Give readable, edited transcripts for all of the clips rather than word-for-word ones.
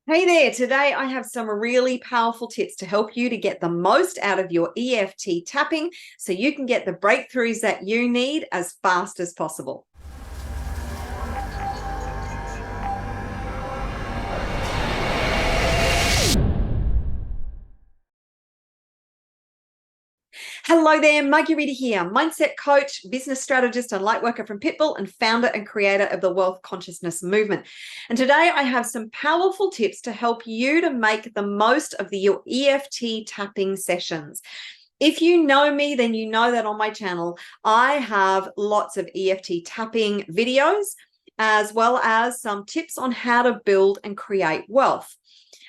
Hey there, today I have some really powerful tips to help you to get the most out of your EFT tapping so you can get the breakthroughs that you need as fast as possible. Hello there, Marguerita here, mindset coach, business strategist, and light worker from Pitbull, and founder and creator of the Wealth Consciousness Movement. And today I have some powerful tips to help you to make the most of your EFT tapping sessions. If you know me, then you know that on my channel, I have lots of EFT tapping videos, as well as some tips on how to build and create wealth.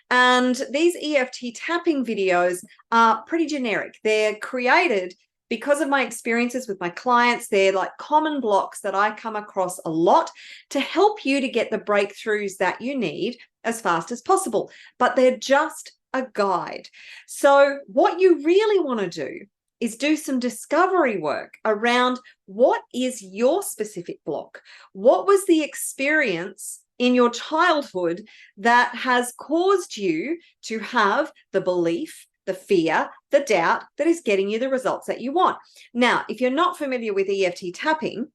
And these EFT tapping videos are pretty generic. They're created because of my experiences with my clients. They're like common blocks that I come across a lot to help you to get the breakthroughs that you need as fast as possible. But they're just a guide. So what you really want to do is do some discovery work around what is your specific block. What was the experience in your childhood that has caused you to have the belief, the fear, the doubt that is getting you the results that you want? Now, if you're not familiar with EFT tapping,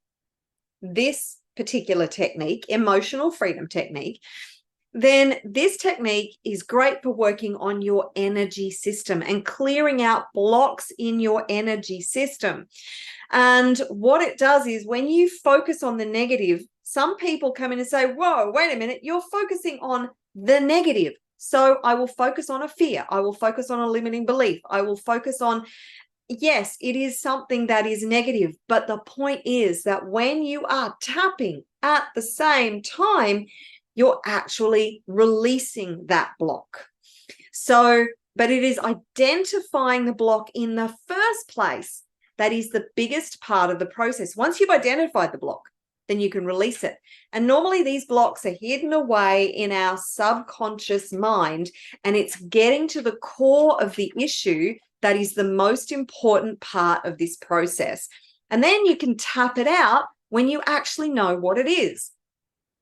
this particular technique, emotional freedom technique, then this technique is great for working on your energy system and clearing out blocks in your energy system. And what it does is when you focus on the negative, some people come in and say, whoa, wait a minute, you're focusing on the negative. So I will focus on a fear. I will focus on a limiting belief. I will focus on, yes, it is something that is negative. But the point is that when you are tapping at the same time, you're actually releasing that block. So, but it is identifying the block in the first place that is the biggest part of the process. Once you've identified the block, then you can release it. And normally these blocks are hidden away in our subconscious mind, and it's getting to the core of the issue that is the most important part of this process. And then you can tap it out when you actually know what it is.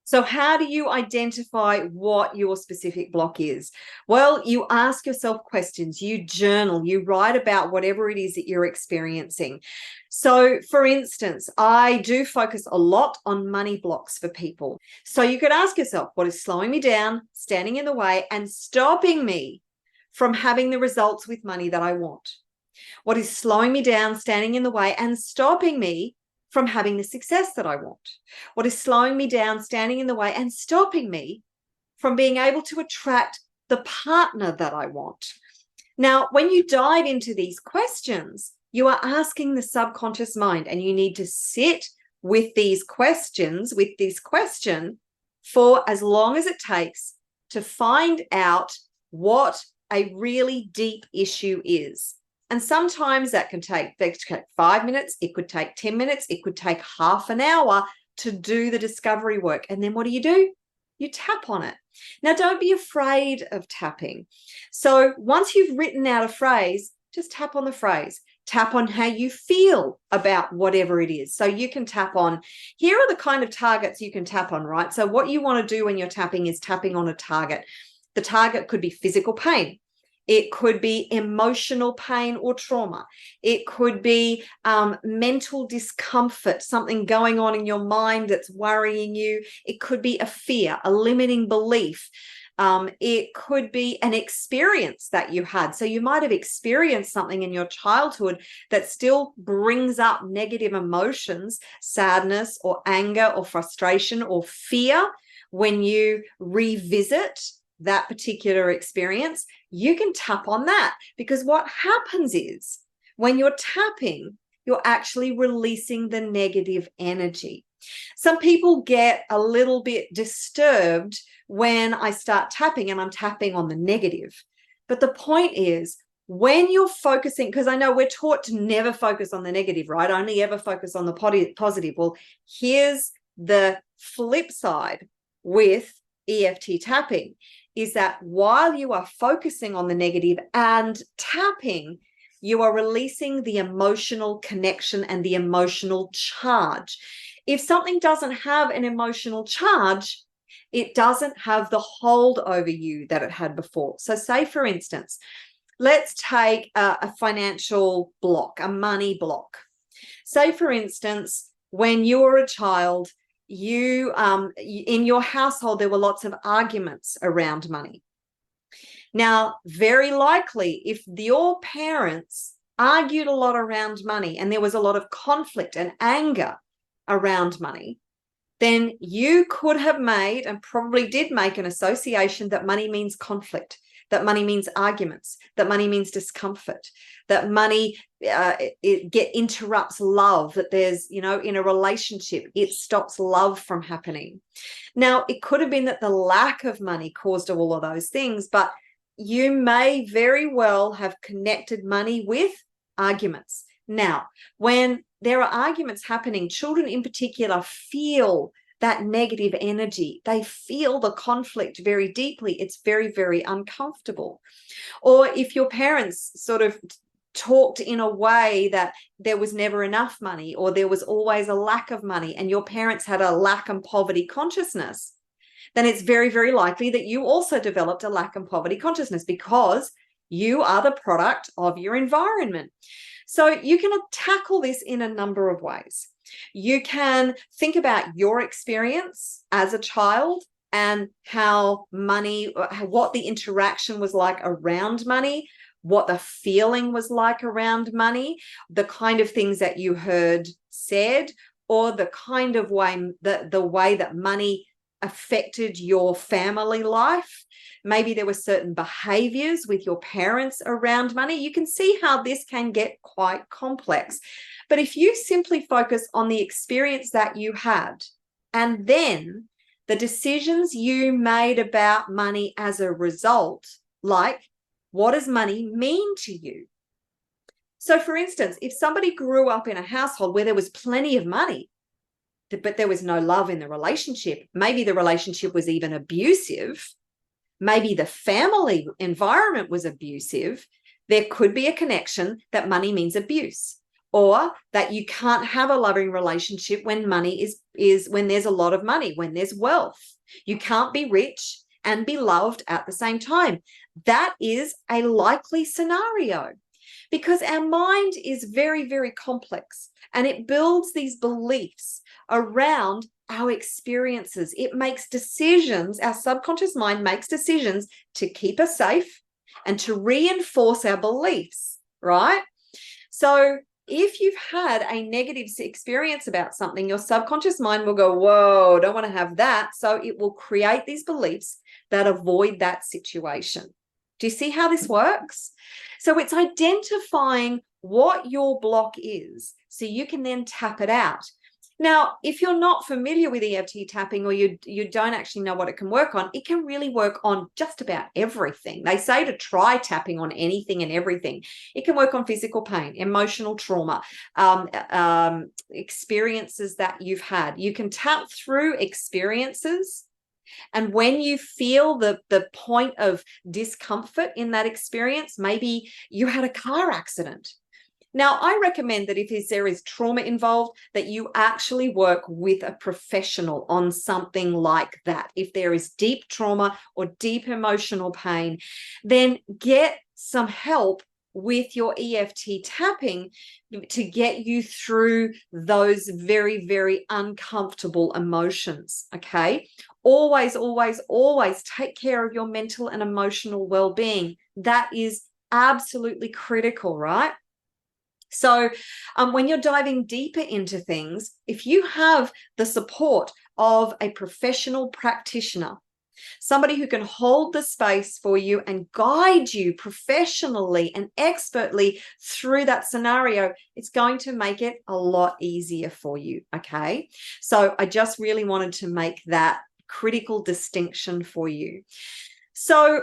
So how do you identify what your specific block is? Well, you ask yourself questions, you journal, you write about whatever it is that you're experiencing. So for instance, I do focus a lot on money blocks for people. So you could ask yourself, what is slowing me down, standing in the way, and stopping me from having the results with money that I want? What is slowing me down, standing in the way, and stopping me from having the success that I want? What is slowing me down, standing in the way, and stopping me from being able to attract the partner that I want? Now, when you dive into these questions, you are asking the subconscious mind, and you need to sit with these questions, with this question, for as long as it takes to find out what a really deep issue is. And sometimes that can take 5 minutes, it could take 10 minutes, it could take half an hour to do the discovery work. And then what do? You tap on it. Now, don't be afraid of tapping. So once you've written out a phrase, just tap on the phrase. Tap on how you feel about whatever it is. So you can tap on, here are the kind of targets you can tap on, right? So what you want to do when you're tapping is tapping on a target. The target could be physical pain. It could be emotional pain or trauma. It could be mental discomfort, something going on in your mind that's worrying you. It could be a fear, a limiting belief. It could be an experience that you had. So you might have experienced something in your childhood that still brings up negative emotions, sadness or anger or frustration or fear. When you revisit that particular experience, you can tap on that, because what happens is when you're tapping, you're actually releasing the negative energy. Some people get a little bit disturbed when I start tapping and I'm tapping on the negative. But the point is, when you're focusing, because I know we're taught to never focus on the negative, right? Only ever focus on the positive. Well, here's the flip side with EFT tapping, is that while you are focusing on the negative and tapping, you are releasing the emotional connection and the emotional charge. If something doesn't have an emotional charge, It doesn't have the hold over you that it had before. So say, for instance, let's take a financial block, a money block. Say, for instance, when you were a child, you in your household, there were lots of arguments around money. Now, very likely, if your parents argued a lot around money and there was a lot of conflict and anger around money, then you could have made and probably did make an association that money means conflict, that money means arguments, that money means discomfort, that money interrupts love, that there's, in a relationship, it stops love from happening. Now, it could have been that the lack of money caused all of those things, but you may very well have connected money with arguments. Now, when there are arguments happening, children in particular feel that negative energy. They feel the conflict very deeply. It's very, very uncomfortable. Or if your parents sort of talked in a way that there was never enough money, or there was always a lack of money, and your parents had a lack and poverty consciousness, then it's very, very likely that you also developed a lack and poverty consciousness, because you are the product of your environment. So you can tackle this in a number of ways. You can think about your experience as a child and how money, what the interaction was like around money, what the feeling was like around money, the kind of things that you heard said, or the kind of way, the way that money affected your family life. Maybe there were certain behaviors with your parents around money. You can see how this can get quite complex. But if you simply focus on the experience that you had, and then the decisions you made about money as a result, like, what does money mean to you? So, for instance, if somebody grew up in a household where there was plenty of money, but there was no love in the relationship, maybe the relationship was even abusive, maybe the family environment was abusive, there could be a connection that money means abuse, or that you can't have a loving relationship when money is when there's a lot of money, when there's wealth. You can't be rich and be loved at the same time. That is a likely scenario, because our mind is very, very complex, and it builds these beliefs around our experiences. It makes decisions. Our subconscious mind makes decisions to keep us safe and to reinforce our beliefs, right? So if you've had a negative experience about something, your subconscious mind will go, whoa, don't want to have that. So it will create these beliefs that avoid that situation. Do you see how this works? So it's identifying what your block is so you can then tap it out. Now, if you're not familiar with EFT tapping, or you don't actually know what it can work on, it can really work on just about everything. They say to try tapping on anything and everything. It can work on physical pain, emotional trauma, experiences that you've had. You can tap through experiences. And when you feel the point of discomfort in that experience, maybe you had a car accident. Now, I recommend that if there is trauma involved, that you actually work with a professional on something like that. If there is deep trauma or deep emotional pain, then get some help with your EFT tapping to get you through those very, very uncomfortable emotions, okay? Always, always, always take care of your mental and emotional well-being. That is absolutely critical, right? So when you're diving deeper into things, if you have the support of a professional practitioner, somebody who can hold the space for you and guide you professionally and expertly through that scenario, it's going to make it a lot easier for you, okay? So I just really wanted to make that critical distinction for you. So,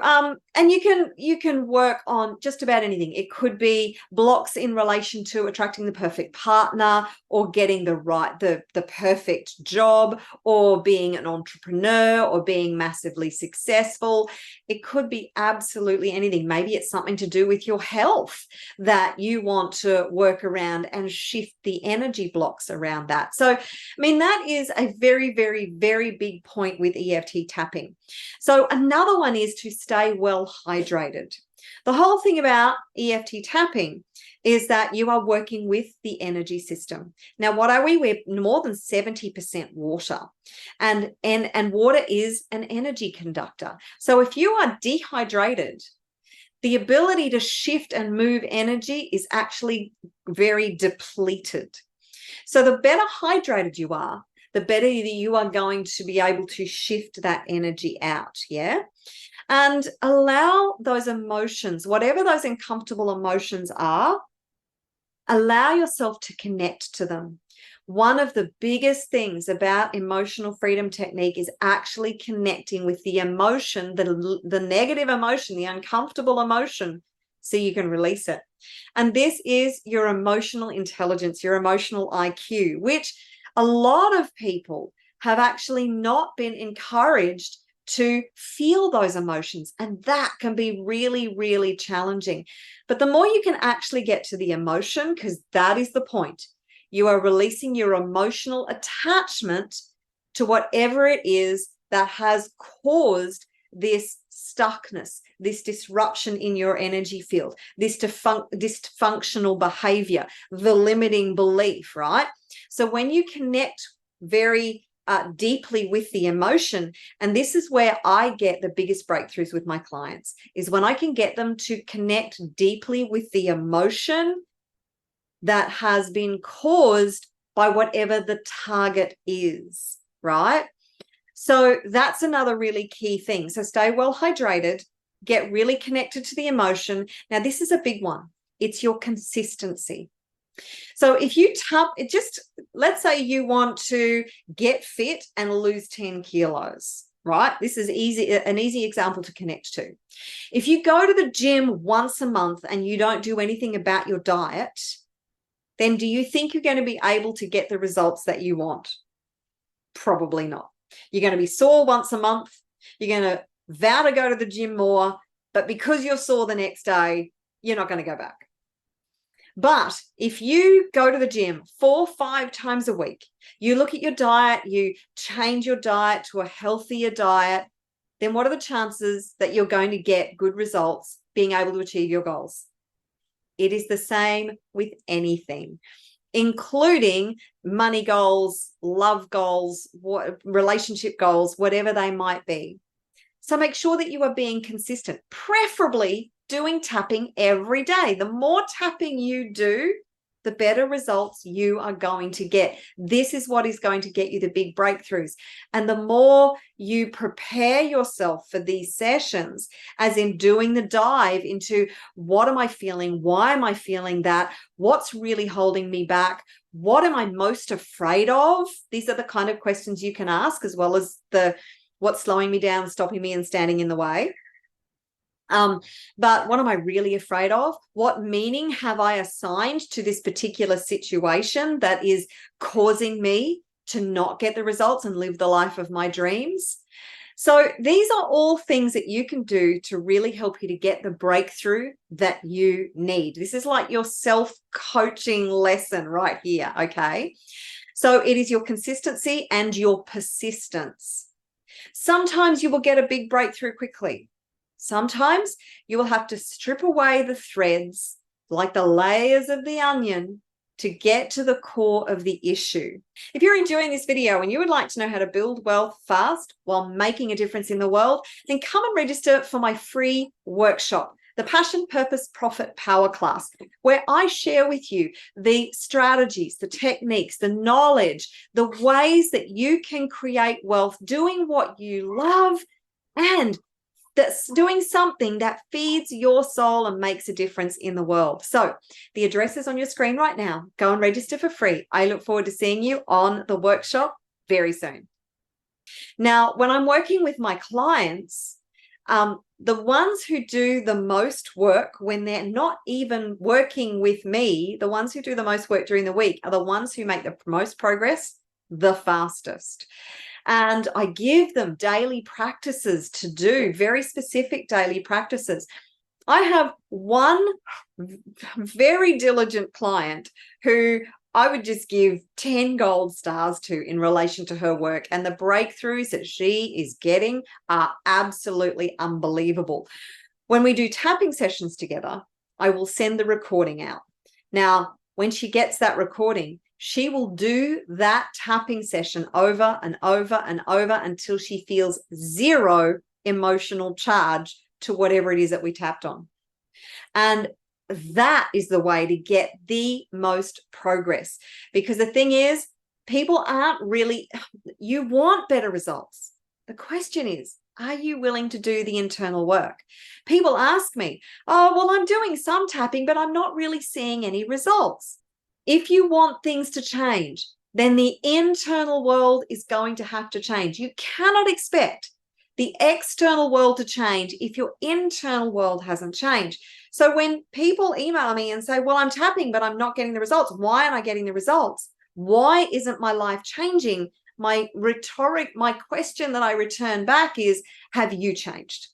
and you can work on just about anything. It could be blocks in relation to attracting the perfect partner, or getting the perfect job, or being an entrepreneur, or being massively successful. It could be absolutely anything. Maybe it's something to do with your health that you want to work around and shift the energy blocks around that. So, I mean, that is a very, very, very big point with EFT tapping. So another one is to stay well hydrated. The whole thing about EFT tapping is that you are working with the energy system. Now, what are we? We're more than 70% water, and water is an energy conductor. So if you are dehydrated, the ability to shift and move energy is actually very depleted. So the better hydrated you are, the better that you are going to be able to shift that energy out, yeah? And allow those emotions, whatever those uncomfortable emotions are, allow yourself to connect to them. One of the biggest things about emotional freedom technique is actually connecting with the emotion, the negative emotion, the uncomfortable emotion, so you can release it. And this is your emotional intelligence, your emotional IQ, which a lot of people have actually not been encouraged to feel those emotions. And that can be really, really challenging. But the more you can actually get to the emotion, because that is the point, you are releasing your emotional attachment to whatever it is that has caused this stuckness, this disruption in your energy field, this dysfunctional behavior, the limiting belief, right? So when you connect very deeply with the emotion, and this is where I get the biggest breakthroughs with my clients, is when I can get them to connect deeply with the emotion that has been caused by whatever the target is, right? So that's another really key thing. So stay well hydrated, get really connected to the emotion. Now, this is a big one. It's your consistency. So if you let's say you want to get fit and lose 10 kilos, right? This is an easy example to connect to. If you go to the gym once a month and you don't do anything about your diet, then do you think you're going to be able to get the results that you want? Probably not. You're going to be sore once a month. You're going to vow to go to the gym more, but because you're sore the next day, you're not going to go back. But if you go to the gym 4-5 times a week, you look at your diet, you change your diet to a healthier diet, then what are the chances that you're going to get good results, being able to achieve your goals? It is the same with anything, including money goals, love goals, relationship goals, whatever they might be. So make sure that you are being consistent, preferably doing tapping every day. The more tapping you do, the better results you are going to get. This is what is going to get you the big breakthroughs. And the more you prepare yourself for these sessions, as in doing the dive into what am I feeling? Why am I feeling that? What's really holding me back? What am I most afraid of? These are the kind of questions you can ask, as well as what's slowing me down, stopping me, and standing in the way. But what am I really afraid of? What meaning have I assigned to this particular situation that is causing me to not get the results and live the life of my dreams? So these are all things that you can do to really help you to get the breakthrough that you need. This is like your self-coaching lesson right here, okay? So it is your consistency and your persistence. Sometimes you will get a big breakthrough quickly. Sometimes you will have to strip away the threads, like the layers of the onion, to get to the core of the issue. If you're enjoying this video and you would like to know how to build wealth fast while making a difference in the world, then come and register for my free workshop, the Passion, Purpose, Profit Power Class, where I share with you the strategies, the techniques, the knowledge, the ways that you can create wealth doing what you love, and that's doing something that feeds your soul and makes a difference in the world. So the address is on your screen right now. Go and register for free. I look forward to seeing you on the workshop very soon. Now, when I'm working with my clients, The ones who do the most work when they're not even working with me, the ones who do the most work during the week are the ones who make the most progress the fastest. And I give them daily practices to do, very specific daily practices. I have one very diligent client who I would just give 10 gold stars to in relation to her work. And the breakthroughs that she is getting are absolutely unbelievable. When we do tapping sessions together, I will send the recording out. Now, when she gets that recording, she will do that tapping session over and over and over until she feels zero emotional charge to whatever it is that we tapped on. And that is the way to get the most progress. Because the thing is, people aren't really, you want better results. The question is, are you willing to do the internal work? People ask me, oh, well, I'm doing some tapping, but I'm not really seeing any results. If you want things to change, then the internal world is going to have to change. You cannot expect the external world to change if your internal world hasn't changed. So when people email me and say, well, I'm tapping, but I'm not getting the results. Why aren't I getting the results? Why isn't my life changing? My question that I return back is, have you changed?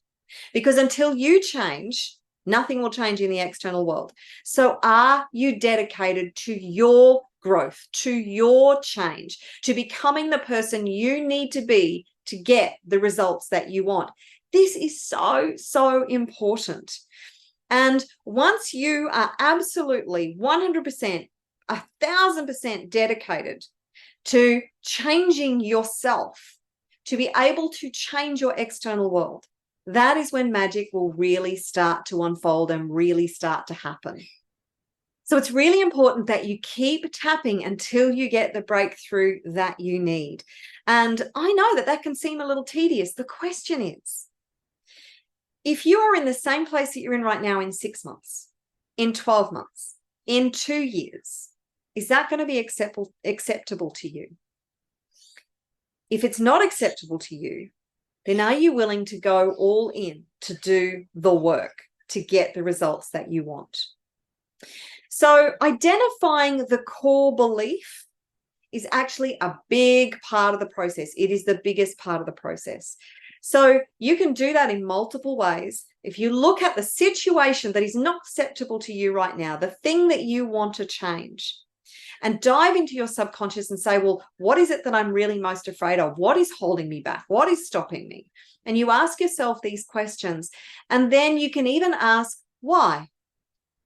Because until you change, nothing will change in the external world. So are you dedicated to your growth, to your change, to becoming the person you need to be to get the results that you want? This is so, so important. And once you are absolutely 100%, 1,000% dedicated to changing yourself, to be able to change your external world, that is when magic will really start to unfold and really start to happen. So it's really important that you keep tapping until you get the breakthrough that you need. And I know that that can seem a little tedious. The question is, if you are in the same place that you're in right now in 6 months, in 12 months, in 2 years, is that going to be acceptable to you? If it's not acceptable to you, then are you willing to go all in to do the work to get the results that you want? So identifying the core belief is actually a big part of the process. It is the biggest part of the process. So you can do that in multiple ways. If you look at the situation that is not acceptable to you right now, the thing that you want to change, and dive into your subconscious and say, well, what is it that I'm really most afraid of? What is holding me back? What is stopping me? And you ask yourself these questions. And then you can even ask, why?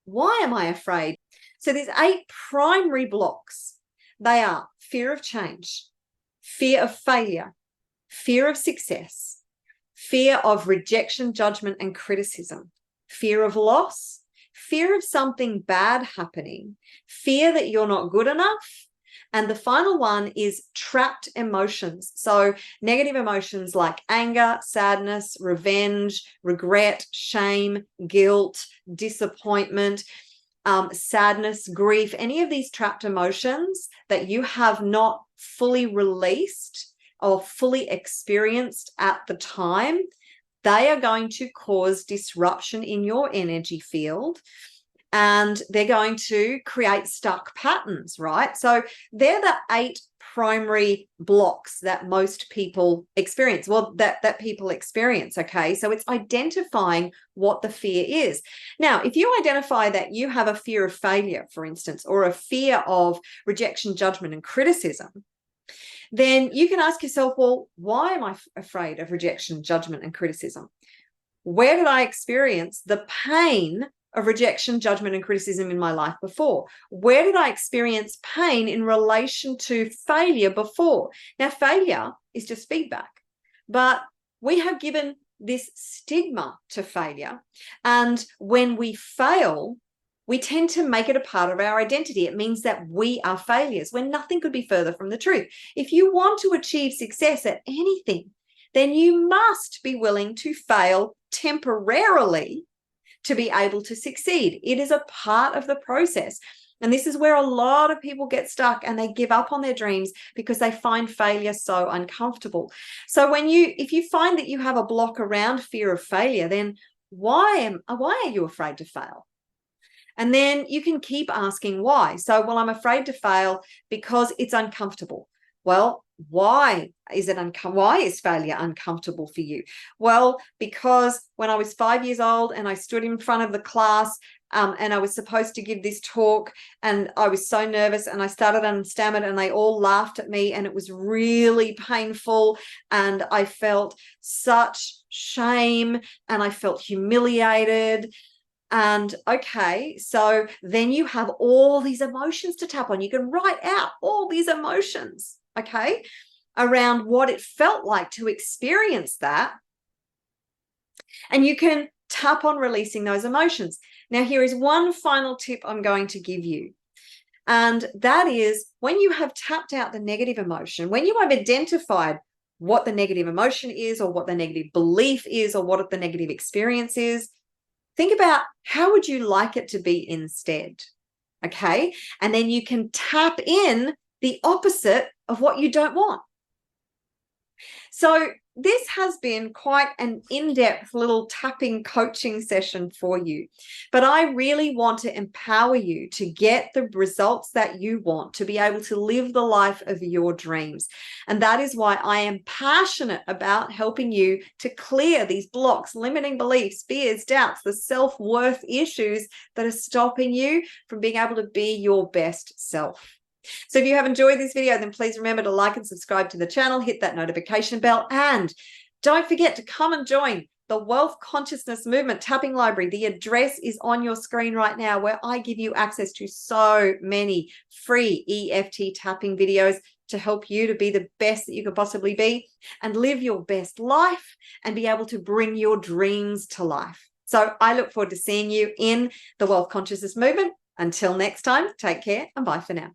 Why am I afraid? So there's 8 primary blocks. They are fear of change, fear of failure, fear of success, fear of rejection, judgment, and criticism, fear of loss, fear of something bad happening, fear that you're not good enough, and the final one is trapped emotions. So negative emotions like anger, sadness, revenge, regret, shame, guilt, disappointment, sadness, grief, any of these trapped emotions that you have not fully released or fully experienced at the time, they are going to cause disruption in your energy field, and they're going to create stuck patterns, right? So they're the 8 primary blocks that most people experience. Well, that people experience, okay? So it's identifying what the fear is. Now, if you identify that you have a fear of failure, for instance, or a fear of rejection, judgment, and criticism, then you can ask yourself, well, why am I afraid of rejection, judgment, and criticism? Where did I experience the pain of rejection, judgment, and criticism in my life before? Where did I experience pain in relation to failure before? Now, failure is just feedback, but we have given this stigma to failure. And when we fail, we tend to make it a part of our identity. It means that we are failures, when nothing could be further from the truth. If you want to achieve success at anything, then you must be willing to fail temporarily to be able to succeed. It is a part of the process. And this is where a lot of people get stuck and they give up on their dreams because they find failure so uncomfortable. So if you find that you have a block around fear of failure, then why are you afraid to fail? And then you can keep asking why. So, well, I'm afraid to fail because it's uncomfortable. Well, why is failure uncomfortable for you? Well, because when I was 5 years old and I stood in front of the class, and I was supposed to give this talk, and I was so nervous and I started and stammered and they all laughed at me, and it was really painful, and I felt such shame and I felt humiliated. And okay, so then you have all these emotions to tap on. You can write out all these emotions, okay, around what it felt like to experience that. And you can tap on releasing those emotions. Now, here is one final tip I'm going to give you. And that is, when you have tapped out the negative emotion, when you have identified what the negative emotion is, or what the negative belief is, or what the negative experience is, think about how would you like it to be instead, okay? And then you can tap in the opposite of what you don't want. So this has been quite an in-depth little tapping coaching session for you, but I really want to empower you to get the results that you want, to be able to live the life of your dreams. And that is why I am passionate about helping you to clear these blocks, limiting beliefs, fears, doubts, the self-worth issues that are stopping you from being able to be your best self. So if you have enjoyed this video, then please remember to like and subscribe to the channel, hit that notification bell, and don't forget to come and join the Wealth Consciousness Movement Tapping Library. The address is on your screen right now, where I give you access to so many free EFT tapping videos to help you to be the best that you could possibly be and live your best life and be able to bring your dreams to life. So I look forward to seeing you in the Wealth Consciousness Movement. Until next time, take care and bye for now.